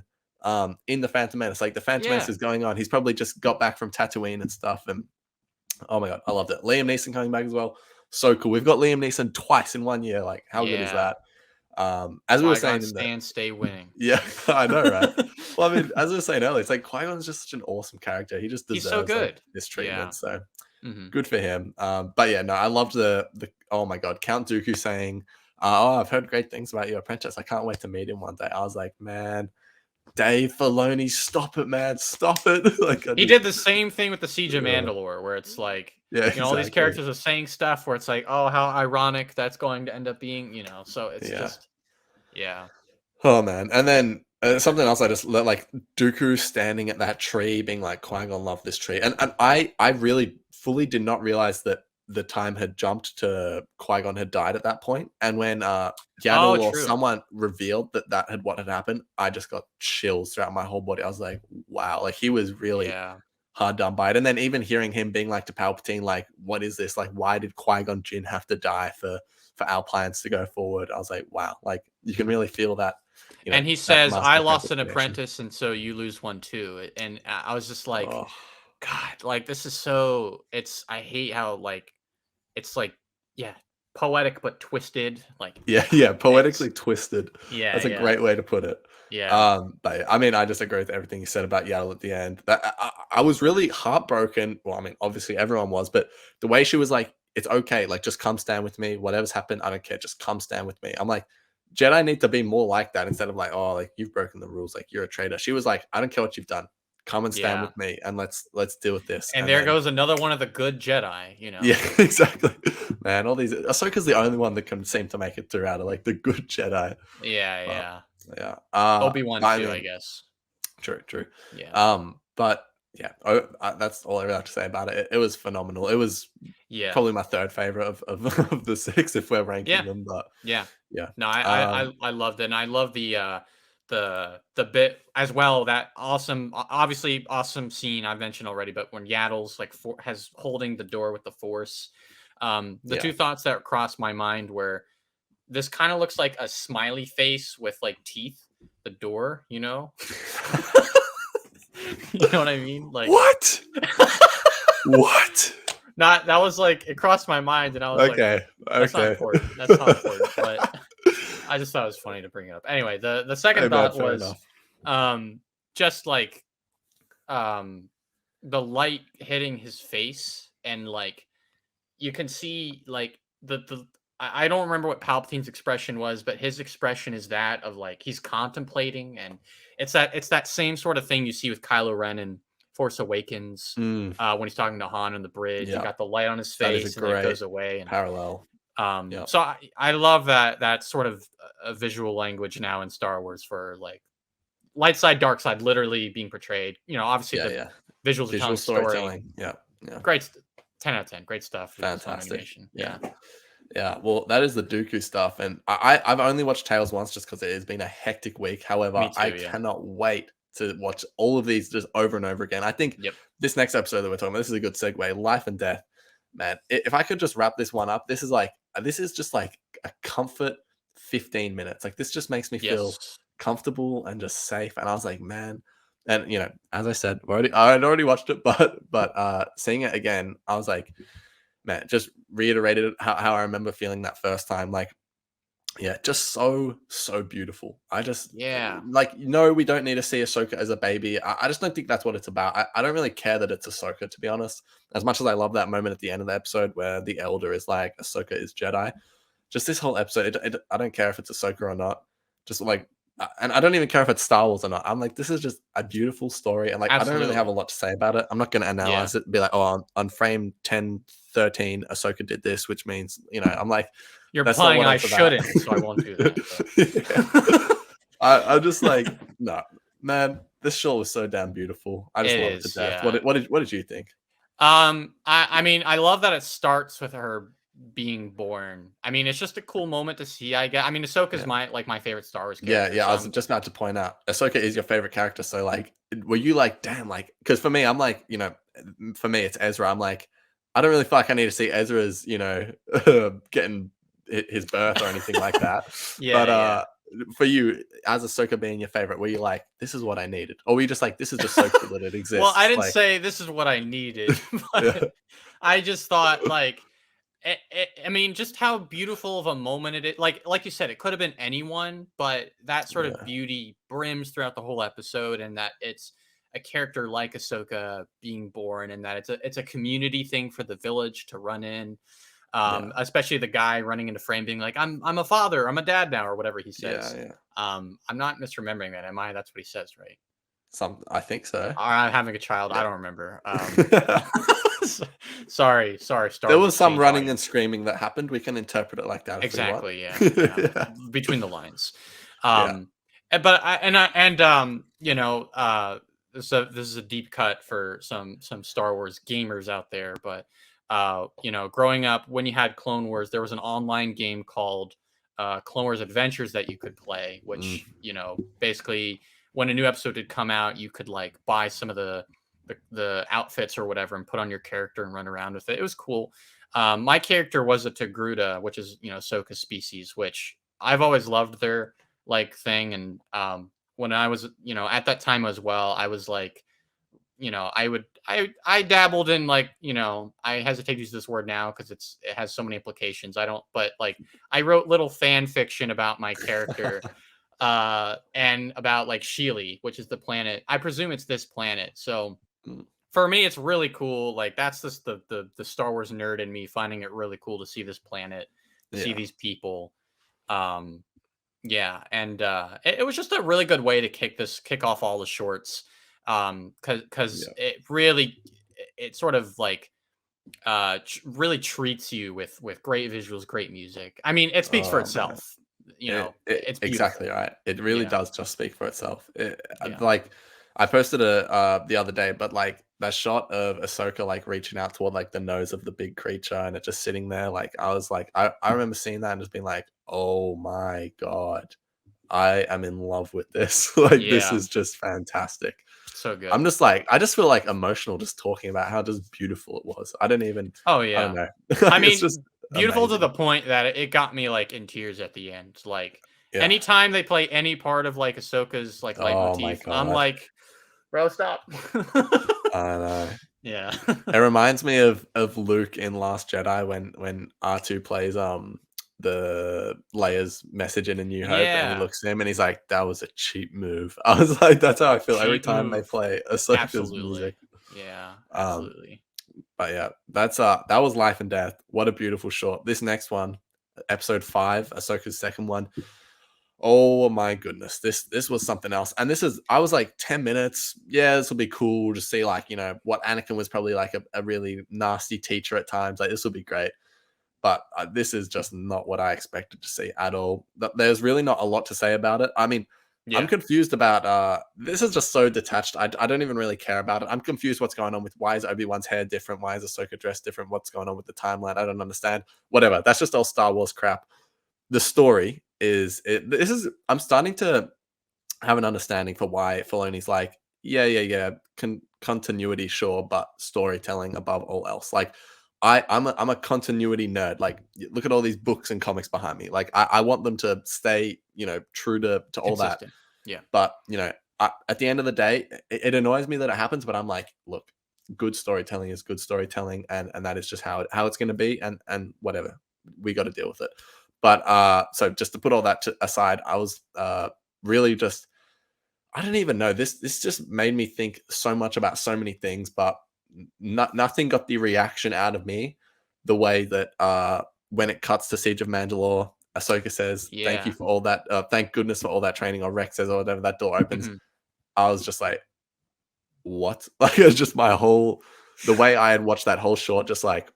the Phantom Menace. Like, the Phantom Menace Yeah. is going on. He's probably just got back from Tatooine and stuff. And oh my god, I loved it. Liam Neeson coming back as well. So cool. We've got Liam Neeson twice in 1 year. Like, how good is Yeah. that? As we were Qui-Gon saying in the stand, stay winning. yeah, I know, right? Well, I mean, as I was saying earlier, it's like Qui-Gon's just such an awesome character. He just He's so deserves like good. this Yeah. treatment. So Hmm. good for him. But yeah, no, I loved the oh my god, Count Dooku saying, "Oh, I've heard great things about your apprentice. I can't wait to meet him one day." I was like, man, Dave Filoni, stop it, man, stop it! Like, He did the same thing with the Siege of uh, Mandalore, where it's like, yeah, all these exactly. characters are saying stuff where it's like, oh, how ironic that's going to end up being, so it's Yeah. just, yeah. Oh man, and then something else I just like Dooku standing at that tree, being like, "Qui-Gon loved this tree," and I really fully did not realize that the time had jumped to Qui-Gon had died at that point, and when Oh, Yaddle or true. someone revealed that what had happened, I just got chills throughout my whole body. I was like, wow, like he was really Yeah. hard done by it. And then even hearing him being like to Palpatine, like, what is this? Like, why did Qui-Gon Jinn have to die for our plans to go forward? I was like, wow, like you can really feel that, And he that says, "I master lost apprentice an connection. apprentice, and so you lose one too." And I was just like, Oh, God, like this is so. It's I hate how like it's like yeah, poetic but twisted. Like yeah, God, yeah, it's poetically twisted. yeah, That's a yeah, great way to put it. yeah, But I mean, I just agree with everything you said about Yaddle at the end. That I was really heartbroken. Well, I mean, obviously everyone was, but the way she was like, "It's okay, like just come stand with me. Whatever's happened, I don't care. Just come stand with me." I'm like, Jedi need to be more like that instead of like, "Oh, like you've broken the rules, like you're a traitor." She was like, "I don't care what you've done. Come and stand yeah. with me, and let's deal with this." And And there then goes another one of the good Jedi. You yeah, know. exactly. Man, all these Ahsoka's the only one that can seem to make it through out of like the good Jedi. Yeah, But yeah. yeah. Obi-Wan I too, I mean, guess. true, true. Yeah, But yeah, that's all I really have to say about it. It was phenomenal. It was yeah, probably my third favorite of the six if we're ranking yeah. them. But Yeah. yeah. No, I loved it, and I love the bit as well. That awesome, obviously awesome scene I mentioned already, but when Yaddle's like has holding the door with the Force, the Yeah. two thoughts that crossed my mind were this kind of looks like a smiley face with like teeth. The door, you know, you know what I mean? Like, What? What? not that was like it crossed my mind, and I was like, Okay. that's not Okay. important. That's not important, but I just thought it was funny to bring it up. Anyway, the Hey second man, thought fair was enough. just like um the light hitting his face and like you can see like the I don't remember what Palpatine's expression was, but his expression is that of like he's contemplating and it's that same sort of thing you see with Kylo Ren in Force Awakens Mm, when he's talking to Han on the bridge. You yeah. got the light on his That is a face and then it great goes away and parallel. Yeah. so I love that sort of a visual language now in Star Wars for like light side, dark side, literally being portrayed. You know, obviously Yeah, the yeah. visuals are Visual telling a story. storytelling. Yeah. Yeah. Great, 10 out of 10. Great stuff. Lucasfilm Fantastic. animation. Yeah. Yeah, Yeah. Well, that is the Dooku stuff. And I've only watched Tales once just because it has been a hectic week. However, me I too. Yeah. cannot wait to watch all of these just over and over again. I think Yep. this next episode that we're talking about, this is a good segue. Life and Death. Man, if I could just wrap this one up, this is just like a comfort 15 minutes. Like this just makes me feel Yes. comfortable and just safe. And I was like, man, and as I said, I had already watched it, but seeing it again, I was like, man, just reiterated how I remember feeling that first time. Like, yeah, just so beautiful. I just Yeah. like no, we don't need to see Ahsoka as a baby. I just don't think that's what it's about. I don't really care that it's Ahsoka, to be honest. As much as I love that moment at the end of the episode where the Elder is like, Ahsoka is Jedi. Just this whole episode, I don't care if it's Ahsoka or not. Just like, and I don't even care if it's Star Wars or not. I'm like, this is just a beautiful story, and like, I don't really have a Absolutely. lot to say about it. I'm not going to Yeah. analyze it, and be like, oh, on frame 10, 13, Ahsoka did this, which means, I'm like, You're that's not implying what I it's about. shouldn't, so I won't do that. Yeah. But I'm just like, no, man, this show was so damn beautiful. I just it love it to is. death. Yeah. What did you think? I mean, I love that it starts with her being born. I mean, it's just a cool moment to see. I guess. I mean, Ahsoka's Yeah. my favorite Star Wars Yeah, character. yeah. So I was just about to point out, Ahsoka is your favorite character. So, like, were you like, damn, like, because for me, I'm like, for me, it's Ezra. I'm like, I don't really feel like I need to see Ezra's, getting his birth or anything like that. But yeah, yeah. for you, as Ahsoka being your favorite, were you like, this is what I needed, or were you just like, this is just so cool that it Well, I exists? didn't Like, say this is what I needed, yeah, but I just thought like I mean, just how beautiful of a moment it is. Like you said, it could have been anyone, but that sort of yeah, beauty brims throughout the whole episode, and that it's a character like Ahsoka being born, and that it's a community thing for the village to run in. yeah, Especially the guy running into frame being like, I'm a father, I'm a dad now, or whatever he yeah, says. yeah. I'm not misremembering that, am I? That's what he says, right? I think so. Or I'm having a child. I Yeah. don't remember. Sorry. Star There Wars was some Exchange running and audience. screaming that happened. We can interpret it like that if we want. Exactly. Yeah. Yeah. Yeah. Between the lines. Yeah. But this is a deep cut for some Star Wars gamers out there, but growing up when you had Clone Wars, there was an online game called Clone Wars Adventures that you could play, Mm, which basically when a new episode had come out, you could like buy some of the outfits or whatever and put on your character and run around with it. It was cool. My character was a Togruta, which is Ahsoka's species, which I've always loved their like thing. And when I was at that time as well, I was like I dabbled in like I hesitate to use this word now because it has so many implications. I don't, but like I wrote little fan fiction about my character and about like Sheely, which is the planet. I presume it's this planet. So mm, for me, it's really cool. Like that's just the Star Wars nerd in me finding it really cool to see this planet, to see yeah. these people. Um, yeah, and it was just a really good way to kick off all the shorts. Because Yeah. it really it sort of like really treats you with great visuals, great music. I mean, it speaks for Oh man. itself. It It's exactly beautiful. right. It really Yeah, does just speak for itself. yeah, Like I posted a the other day, but like that shot of Ahsoka like reaching out toward like the nose of the big creature and it just sitting there, like I was like, I remember seeing that and just being like, oh my god, I am in love with this. Like this yeah. is just fantastic. So I'm good. just like, I just feel like emotional just talking about how just beautiful it was. Oh I don't yeah. know. I Like, it's mean, just beautiful to the amazing. point that it got me like in tears at the end. Like Yeah. anytime they play any part of like Ahsoka's like Oh my leitmotif, I'm god. like, bro, stop. I know. Yeah. It reminds me of Luke in Last Jedi when R2 plays the Leia's message in A New Hope and he Yeah. looks at him and he's like, that was a cheap move. I was like, that's how I feel every Cheap time they move. play Ahsoka's music. Absolutely. Yeah, Um, absolutely. but yeah, that was Life and Death. What a beautiful short. This next one, episode 5, Ahsoka's second one. Oh my goodness, this was something else. And this is I was like 10 minutes. Yeah, this will be cool to see like, what Anakin was probably like a really nasty teacher at times. Like this will be great. But this is just not what I expected to see at all. There's really not a lot to say about it. I mean, I'm Yeah. confused about this is just so detached. I don't even really care about it. I'm confused what's going on with why is Obi-Wan's hair different? Why is Ahsoka dressed different? What's going on with the timeline? I don't understand. Whatever. That's just all Star Wars crap. The story is this is I'm starting to have an understanding for why Filoni's like, yeah, continuity, sure, but storytelling above all else. Like, I'm a continuity nerd. Like, look at all these books and comics behind me. Like, I want them to stay, true to all that. Consistent. Yeah. But at the end of the day, it annoys me that it happens. But I'm like, look, good storytelling is good storytelling, and that is just how it's going to be, and whatever we got to deal with it. But so just to put all that aside, I was really just I don't even know. This just made me think so much about so many things, but nothing got the reaction out of me the way that when it cuts to Siege of Mandalore, Ahsoka says, "Thank you Yeah. for all that. Thank goodness for all that training." Or Rex says, or whatever. That door opens. Mhm. I was just like, "What?" Like it was just my whole the way I had watched that whole short. Just like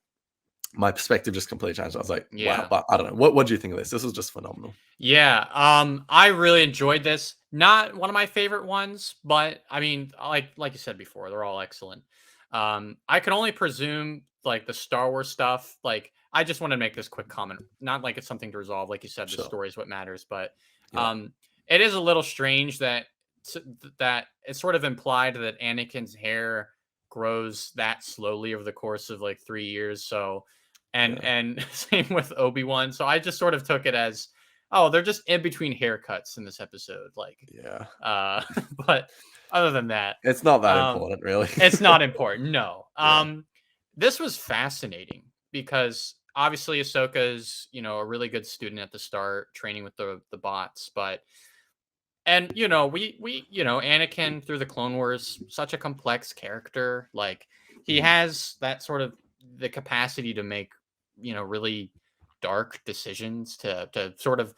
my perspective just completely changed. I was like, "Wow!" Yeah. But I don't know. What do you think of this? This was just phenomenal. Yeah. I really enjoyed this. Not one of my favorite ones, but I mean, like you said before, they're all excellent. I can only presume like the Star Wars stuff. Like, I just want to make this quick comment. Not like it's something to resolve. Like you said, the Sure. story is what matters. But Yeah. um, it is a little strange that that it's sort of implied that Anakin's hair grows that slowly over the course of like 3 years. So, Yeah. and same with Obi-Wan. So I just sort of took it as, oh, they're just in between haircuts in this episode. Like, Yeah. uh, but other than that, It's not that um, important, really. it's not important. No. Yeah. This was fascinating because obviously Ahsoka is, a really good student at the start, training with the bots, but and Anakin through the Clone Wars, such a complex character. Like he Mhm. has that sort of the capacity to make, really dark decisions to sort of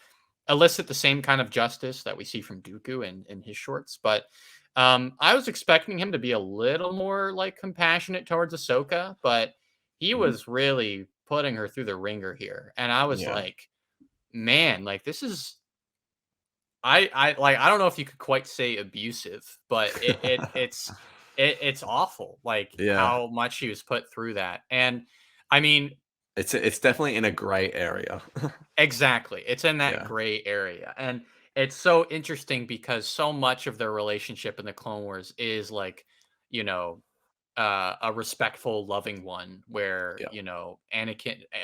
elicit the same kind of justice that we see from Dooku in his shorts. But I was expecting him to be a little more like compassionate towards Ahsoka, but he Mhm. was really putting her through the ringer here. And I was Yeah. like, man, like this is I don't know if you could quite say abusive, but it's awful, like Yeah. how much he was put through that. And I mean, It's definitely in a gray area. exactly. It's in that Yeah, gray area. And it's so interesting because so much of their relationship in the Clone Wars is like, you know, a respectful, loving one where, yeah,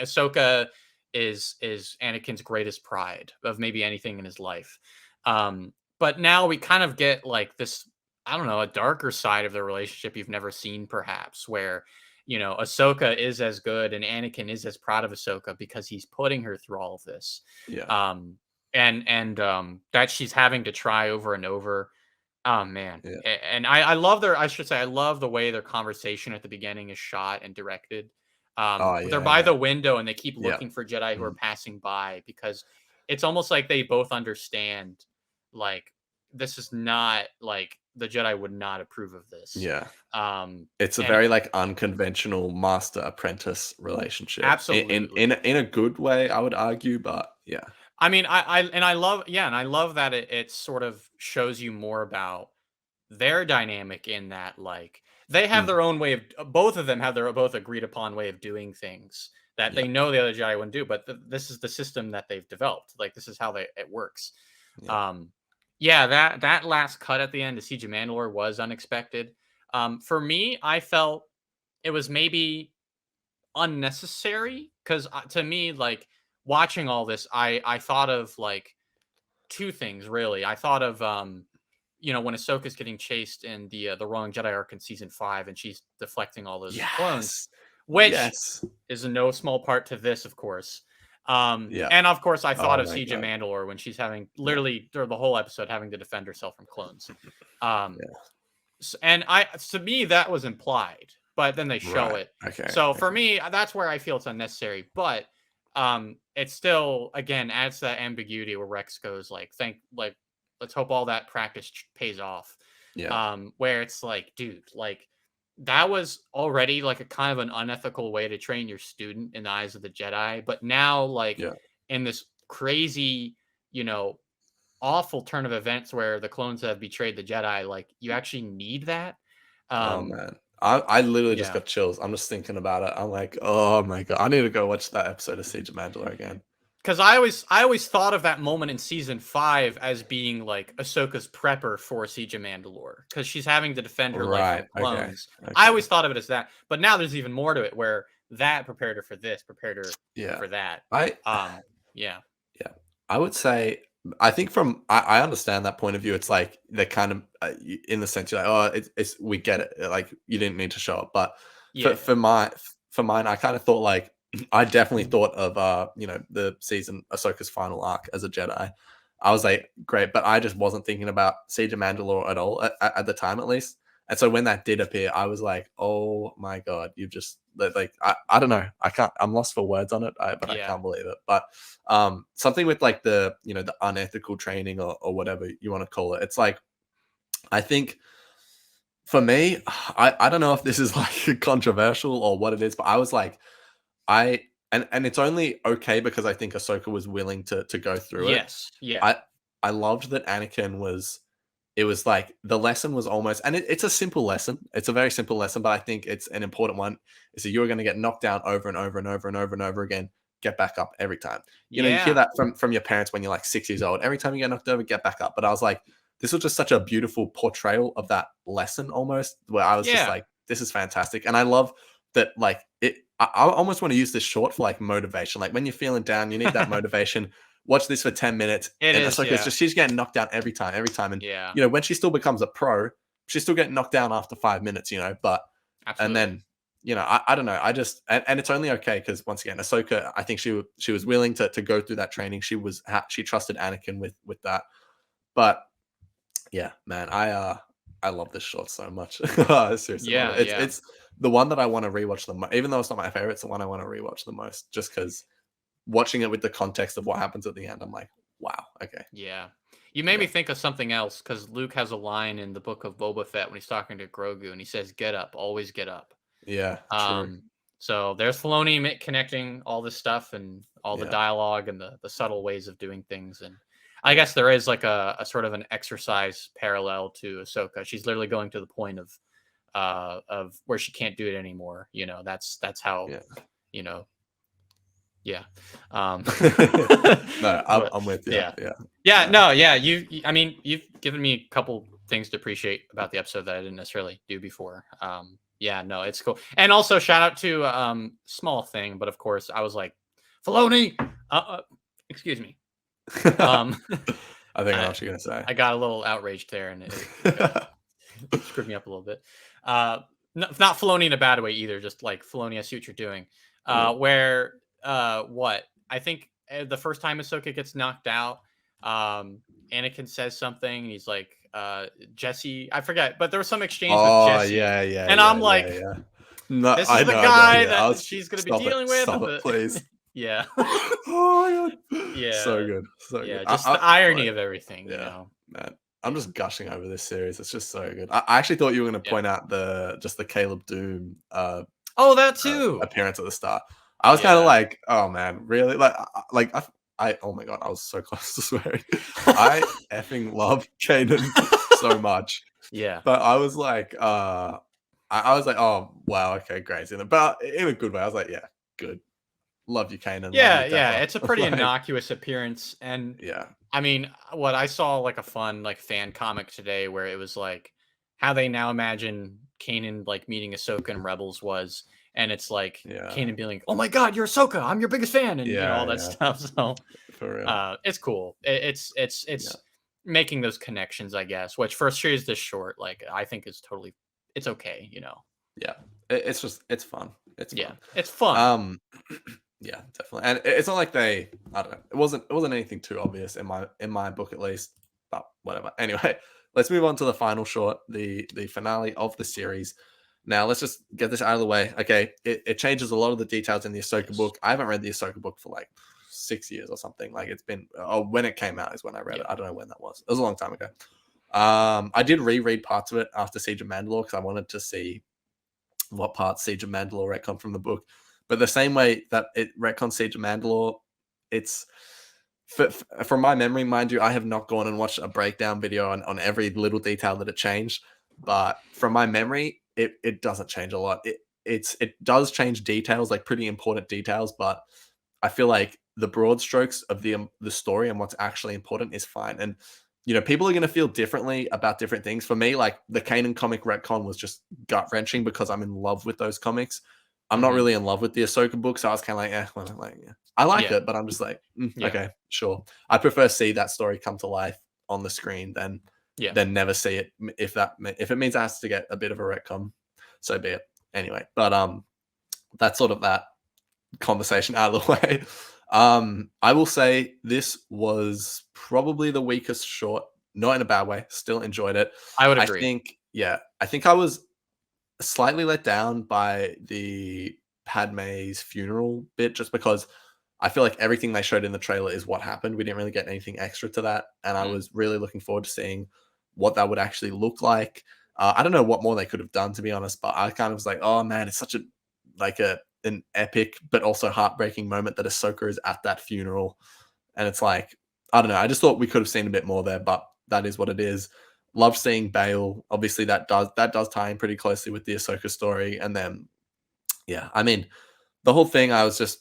Ahsoka is Anakin's greatest pride of maybe anything in his life. But now we kind of get like this, I don't know, a darker side of the relationship you've never seen, perhaps, where Ahsoka is as good and Anakin is as proud of Ahsoka because he's putting her through all of this. yeah, Um, and that she's having to try over and over. Oh man, yeah. and I love their. I should say I love the way their conversation at the beginning is shot and directed. Oh, They're yeah, by yeah, the window and they keep yeah. looking for Jedi who are Mhm. passing by because it's almost like they both understand, like, this is not like the Jedi would not approve of this. Yeah. Um, It's a and very, like, unconventional master-apprentice relationship absolutely, in a good way, I would argue, but yeah. I mean, I love, yeah, and I love that it sort of shows you more about their dynamic in that, like, they have Mm, their own way of both of them have their both agreed upon way of doing things that yeah, they know the other Jedi wouldn't do, but this is the system that they've developed. Like, this is how it works. yeah, Um, yeah, that last cut at the end to Siege of Mandalore was unexpected. For me, I felt it was maybe unnecessary because to me, like, watching all this, I thought of like two things really. I thought of when Ahsoka's getting chased in the wrong Jedi arc in season 5, and she's deflecting all those clones, yes, which yes, is in no small part to this, of course. yeah. And of course, I thought Oh of my Siege of god, Mandalore when she's having yeah, literally through the whole episode having to defend herself from clones. Um, yeah, and to me that was implied, but then they show right, it. okay, So for okay, me, that's where I feel it's unnecessary. But it still again adds to that ambiguity where Rex goes like let's hope all that practice pays off. yeah, Where it's like, dude, like that was already like a kind of an unethical way to train your student in the eyes of the Jedi, but now like yeah. in this crazy, you know, awful turn of events where the clones have betrayed the Jedi, like you actually need that. Oh, Um, man. I literally just yeah. got chills. I'm just thinking about it. I'm like, "Oh my god, I need to go watch that episode of Siege of Mandalore again." Because I always thought of that moment in season 5 as being like Ahsoka's prepper for Siege of Mandalore because she's having to defend her life Right, from okay, clones. I okay. always thought of it as that, but now there's even more to it where that prepared her for this, prepared her Yeah. for that. I Yeah, Yeah. I would say I think I understand that point of view. It's like they're kind of in the sense you're like, oh, it's we get it. Like you didn't need to show it. But for yeah, for mine, I kind of thought like I definitely thought of the season Ahsoka's final arc as a Jedi. I was like, great, but I just wasn't thinking about Siege of Mandalore at all at the time, at least. And so when that did appear, I was like, "Oh my god, you've just like I don't know, I can't. I'm lost for words on it, but I yeah, can't believe it." But something with like the unethical training or whatever you want to call it. It's like I think for me, I don't know if this is like controversial or what it is, but I was like I and it's only okay because I think Ahsoka was willing to go through it. yes, yeah, I I loved that Anakin was it was like the lesson was almost and it's a simple lesson. It's a very simple lesson, but I think it's an important one. Is that you're going to get knocked down over and over and over and over and over again. Get back up every time. You hear yeah, that from your parents when you're like 6 years old. Every time you get knocked over, get back up. But I was like, this was just such a beautiful portrayal of that lesson almost, where I was just yeah. like, this is fantastic. And I love that like it I almost want to use this short for like motivation. Like when you're feeling down, you need that motivation. Watch this for 10 minutes. It And is, Ahsoka's yeah, just she's getting knocked down every time. And yeah, when she still becomes a pro, she's still getting knocked down after 5 minutes, but and absolutely, then I don't know. I just and it's only okay because once again, Ahsoka, I think she was willing to go through that training. She trusted Anakin with that. But yeah, man, I love this short so much. I seriously love yeah, it. It's yeah. it's the one that I want to rewatch the most, even though it's not my favorite. It's the one I want to rewatch the most, just because watching it with the context of what happens at the end, I'm like, wow, okay, Yeah. You made me yeah, think of something else because Luke has a line in the book of Boba Fett when he's talking to Grogu and he says, "Get up, always get up." yeah, true, Um, so there's Filoni connecting all this stuff and all the yeah, dialogue and the subtle ways of doing things. And I yeah, guess there is like a sort of an exercise parallel to Ahsoka. She's literally going to the point of where she can't do it anymore. That's how yeah. you know, yeah. Um, No, but I'm with you. yeah, Yeah. yeah, No. no, yeah. I mean, you've given me a couple things to appreciate about the episode that I didn't necessarily do before. Yeah, no, it's cool. And also shout out to small thing, but of course I was like, Filoni. Excuse me. Um, I think I know I what you're gonna say. I got a little outraged there, and it screwed me up a little bit. Uh, not Filoni in a bad way either. Just like Filoni, I see what you're doing. Yeah. Where what I think the first time Ahsoka gets knocked out, Anakin says something, and he's like, Jesse, I forget, but there was some exchange with Oh, Jesse, yeah, yeah, and yeah, I'm yeah, like, yeah. No, this I is the know, I know. guy Yeah, I that was she's gonna be dealing with. stop it, please. Yeah, Oh my god, so yeah, good, so good. yeah. Just the irony Like, of everything, you yeah, know. man. I'm Yeah, just gushing over this series. It's just so good. I actually thought you were going to yeah. point out the Caleb Doom Oh, that too. appearance at the start. I was kind of Yeah. like, oh man, really? Oh my god, I was so close to swearing. I effing love Kanan so much, Yeah. but I was like, I was like, oh wow, okay, great, but in a good way. I was like, yeah, good. Love you, Kanan. Love Yeah, you, yeah, Dapper. it's a pretty Like, innocuous appearance, and yeah, I mean, what I saw like a fun like fan comic today where it was like how they now imagine Kanan like meeting Ahsoka in Rebels was, and it's like yeah, Kanan being like, "Oh my God, you're Ahsoka! I'm your biggest fan," and all yeah, that yeah, stuff. So, for real. it's cool. It's Yeah. making those connections, I guess. Which for a series this short, like I think is totally, it's okay. Yeah, it's just it's Yeah, fun. it's fun. Um, yeah, definitely, and it's not like they, I don't know, it wasn't anything too obvious in my book at least, but whatever. Anyway, let's move on to the final short, the finale of the series. Now let's just get this out of the way. Okay, it changes a lot of the details in the Ahsoka Yes. book. I haven't read the Ahsoka book for like 6 years or something. Like it's been, oh, when it came out is when I read Yeah. it. I don't know when that was. It was a long time ago. I did reread parts of it after Siege of Mandalore because I wanted to see what parts Siege of Mandalore retcon from the book. But the same way that it retcons Siege of Mandalore, it's from my memory, mind you, I have not gone and watched a breakdown video on every little detail that it changed. But from my memory, it doesn't change a lot. It does change details, like pretty important details, but I feel like the broad strokes of the story and what's actually important is fine. And people are going to feel differently about different things. For me, like the Kanan comic retcon was just gut wrenching because I'm in love with those comics. I'm not Hmm. really in love with the Ahsoka book, so I was kind of like, well, like, yeah. I like Yeah. it, but I'm just like, Yeah. okay, sure. I prefer see that story come to life on the screen Yeah. than never see it. If it means I have to get a bit of a retcon, so be it. Anyway, but that's sort of that conversation out of the way. I will say this was probably the weakest short, not in a bad way. Still enjoyed it. I would I agree. think, yeah, I think I was slightly let down by the Padme's funeral bit, just because I feel like everything they showed in the trailer is what happened. We didn't really get anything extra to that, and I Mm. was really looking forward to seeing what that would actually look like. I don't know what more they could have done, to be honest, but I kind of was like, oh man, it's such a like a an epic but also heartbreaking moment that Ahsoka is at that funeral, and it's like, I don't know. I just thought we could have seen a bit more there, but that is what it is. Love seeing Bale. Obviously, that does tie in pretty closely with the Ahsoka story, and then yeah, I mean, the whole thing. I was just,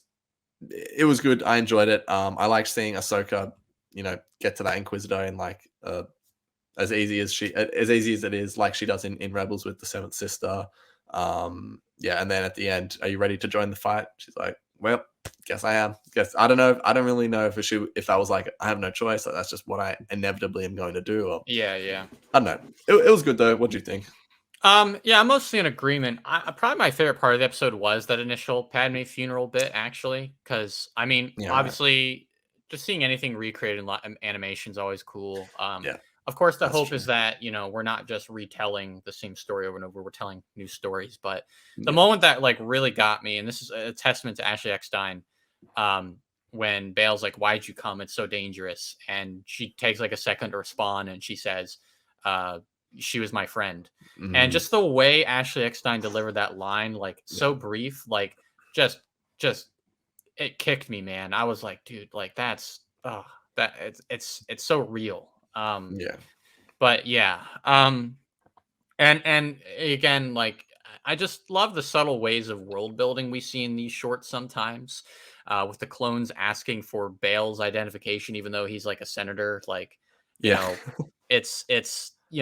it was good. I enjoyed it. I liked seeing Ahsoka, get to that Inquisitor and like as easy as it is, like she does in Rebels with the Seventh Sister. Yeah, and then at the end, are you ready to join the fight? She's like, well, guess I am. Guess I don't know. I don't really know if that was like I have no choice. Like, that's just what I inevitably am going to do. Or Yeah, yeah. I don't know. It was good though. What do you think? Yeah, I'm mostly in agreement. Probably my favorite part of the episode was that initial Padme funeral bit, actually, because I mean, Yeah, right. obviously, just seeing anything recreated in animation is always cool. Yeah, Of course, the that's hope true. is that we're not just retelling the same story over and over; we're telling new stories. But the Yeah, moment that like really got me, and this is a testament to Ashley Eckstein, um, when Bale's like, "Why'd you come? It's so dangerous," and she takes like a second to respond, and she says, uh, "She was my friend." And mm, just the way Ashley Eckstein delivered that line, like yeah, so brief, like just just it kicked me, man. I was like, dude, like that's that it's so real. yeah, But yeah. And again, like I just love the subtle ways of world building we see in these shorts sometimes, with the clones asking for Bale's identification, even though he's like a senator. Like, you Yeah.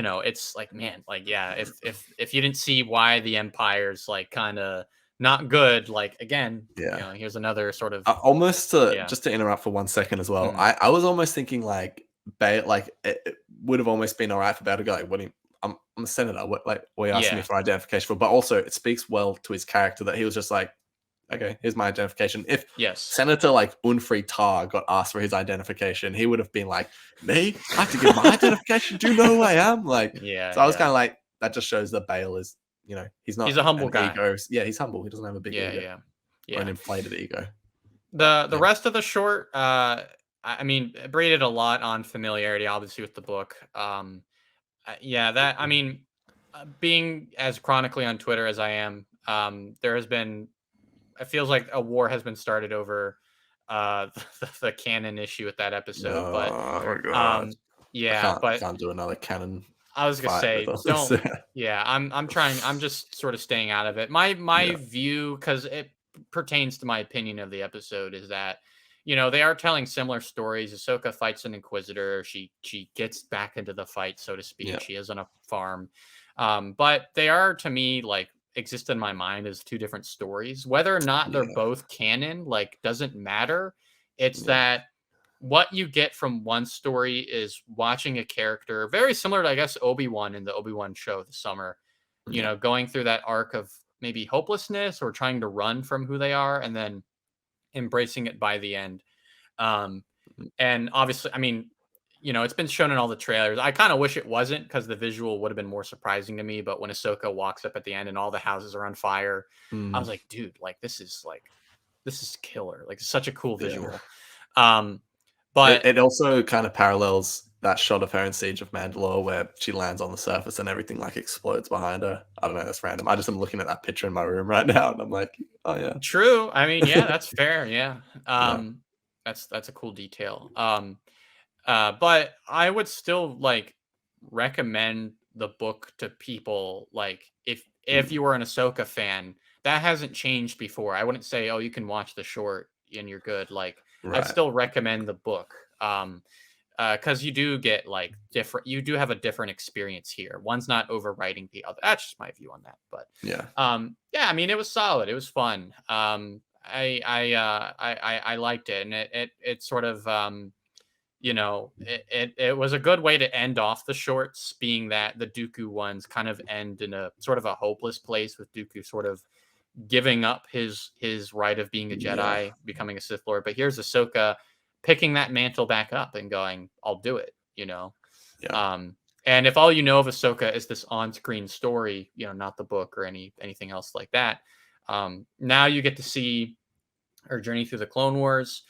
know, it's like, man, like, yeah, if you didn't see why the Empire's like kind of not good, like, again, Yeah. here's another sort of, Almost to yeah, just to interrupt for 1 second as well, mm, I was almost thinking like Bale, like it would have almost been alright for Bale to go like, "What do you, I'm a senator. What are you asking me yeah, for identification for?" But also it speaks well to his character that he was just like, "Okay, here's my identification." If yes, Senator like Unfree Tar got asked for his identification, he would have been like, "Me? I have to give my identification? Do you know who I am?" Like, yeah, so I was yeah. kind of like, that just shows that Bale is, he's He's not a humble an guy. ego. Yeah, he's humble. He doesn't have a big Yeah, ego yeah, or an yeah. inflated ego. But The yeah. rest of the short, I mean, it braided a lot on familiarity, obviously, with the book. Yeah, that I mean, being as chronically on Twitter as I am, there has been. It feels like a war has been started over the canon issue with that episode. But Oh my god. um, yeah, I but can't do another canon I was gonna fight with say, all this. don't. Yeah, I'm trying. I'm just sort of staying out of it. My Yeah, view, because it pertains to my opinion of the episode, is that they are telling similar stories. Ahsoka fights an Inquisitor. She gets back into the fight, so to yeah, speak. She is on a farm, but they are, to me, like, exist in my mind as two different stories. Whether or not they're yeah, both canon, like, doesn't matter. It's yeah, that what you get from one story is watching a character very similar to, I guess, Obi-Wan in the Obi-Wan show this summer, yeah, going through that arc of maybe hopelessness or trying to run from who they are and then embracing it by the end. Um, mm, and obviously, I mean, it's been shown in all the trailers. I kind of wish it wasn't, because the visual would have been more surprising to me. But when Ahsoka walks up at the end and all the houses are on fire, I mm, was like, dude, like, this is killer. Like, it's such a cool yeah. visual. Um, It but it also kind of parallels that shot of her in Siege of Mandalore where she lands on the surface and everything like explodes behind her. I don't know, that's random. I just am looking at that picture in my room right now and I'm like, "Oh yeah." True. I mean, yeah, that's fair. Yeah. Yeah, That's a cool detail. But I would still, like, recommend the book to people. Like, if mm, you were an Ahsoka fan, that hasn't changed before. I wouldn't say, oh, you can watch the short and you're good. Like, I'd right. still recommend the book. Because you do get, like, different. You do have a different experience here. One's not overwriting the other. That's just my view on that. But Yeah, yeah, I mean, it was solid. It was fun. I liked it, and it sort of, it was a good way to end off the shorts, being that the Dooku ones kind of end in a sort of a hopeless place, with Dooku sort of giving up his right of being a yeah, Jedi, becoming a Sith Lord. But here's Ahsoka picking that mantle back up and going, "I'll do it." yeah, Um, and if all you know of Ahsoka is this on-screen story, not the book or anything else like that, now you get to see her journey through the Clone Wars.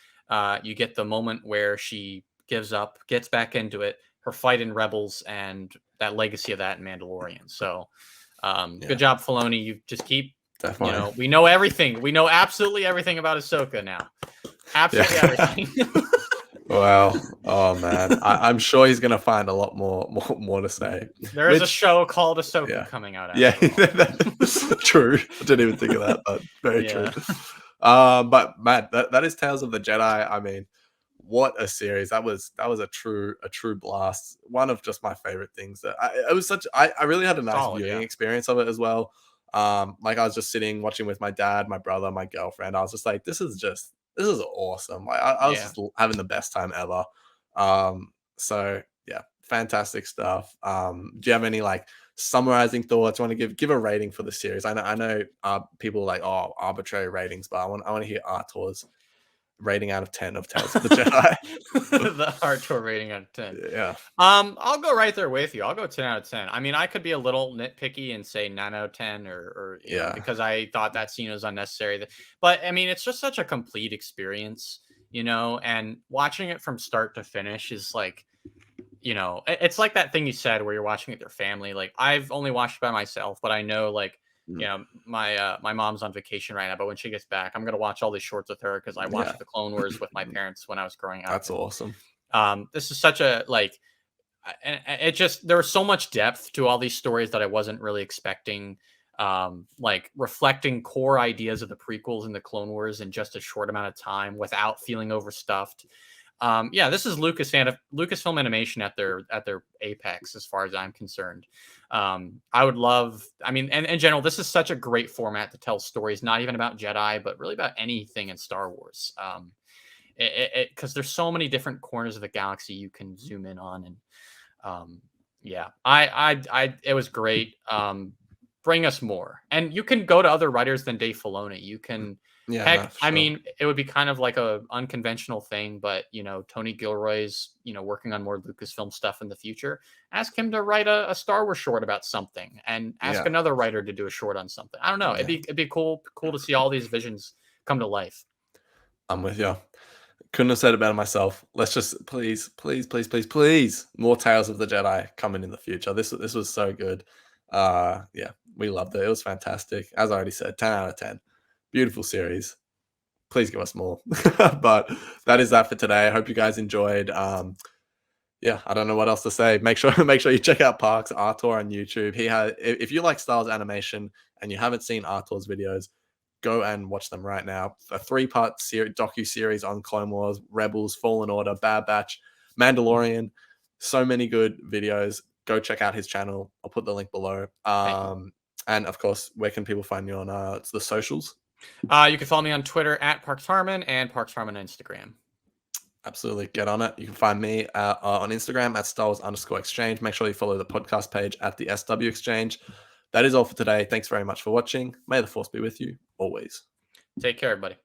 You get the moment where she gives up, gets back into it, her fight in Rebels, and that legacy of that in Mandalorian. So, good yeah, job, Filoni. You just keep, definitely. we know everything. We know absolutely everything about Ahsoka now. Absolutely Yeah. everything. Well, oh man, I'm sure he's gonna find a lot more to say. There is a Which, show called Ahsoka yeah, coming out yeah, after all. true. I didn't even think of that, but very true. Yeah. But Matt, that is Tales of the Jedi. I mean, what a series! That was a true blast. One of just my favorite things. That it was such. I really had a nice Solid, viewing yeah. experience of it as well. Like I was just sitting watching with my dad, my brother, my girlfriend. I was just like, this is awesome. Like I was Yeah. just having the best time ever. So yeah, fantastic stuff. Do you have any like summarizing thoughts? Want to give a rating for the series? I know people like, oh, arbitrary ratings, but I want to hear ArTorr's rating out of 10 of Tales of the Jedi. The ArTorr rating out of 10. Yeah, I'll go right there with you. I'll go 10 out of 10. I mean, I could be a little nitpicky and say 9 out of 10, or yeah, because I thought that scene was unnecessary. But I mean, it's just such a complete experience, and watching it from start to finish is like, it's like that thing you said where you're watching with your family. Like, I've only watched it by myself, but I know, like, mm, my mom's on vacation right now, but when she gets back, I'm gonna watch all these shorts with her, because I yeah. watched the Clone Wars with my parents when I was growing up. That's And awesome. this is such a, like, and it just, there was so much depth to all these stories that I wasn't really expecting. like reflecting core ideas of the prequels and the Clone Wars in just a short amount of time without feeling overstuffed. Yeah, this is Lucasfilm Animation at their apex, as far as I'm concerned. I would love, I mean, and in general, this is such a great format to tell stories, not even about Jedi, but really about anything in Star Wars. Because there's so many different corners of the galaxy you can zoom in on, and yeah, it was great. Bring us more, and you can go to other writers than Dave Filoni. You can, Yeah, no, heck, for I sure. mean, it would be kind of like a unconventional thing, but Tony Gilroy's, working on more Lucasfilm stuff in the future. Ask him to write a Star Wars short about something, and ask Yeah, another writer to do a short on something. I don't know. yeah, It'd be cool to see all these visions come to life. I'm with you. Couldn't have said it better myself. Let's just please, please, please, please, please, more Tales of the Jedi coming in the future. This was so good. Yeah, we loved it. It was fantastic. As I already said, 10 out of 10. Beautiful series. Please give us more. But that is that for today. I hope you guys enjoyed. Yeah, I don't know what else to say. Make sure make sure you check out Park's ArTorr on YouTube. He has, if you like Star Wars animation and you haven't seen ArTorr's videos, go and watch them right now. A 3-part docu series on Clone Wars, Rebels, Fallen Order, Bad Batch, Mandalorian. So many good videos. Go check out his channel. I'll put the link below. Thank you. And of course, where can people find you on the socials? You can follow me on Twitter at Parks Harmon and Parks Harmon on Instagram. Absolutely. Get on it. You can find me on Instagram at StarWars_exchange. Make sure you follow the podcast page at the SW Exchange. That is all for today. Thanks very much for watching. May the Force be with you always. Take care, everybody.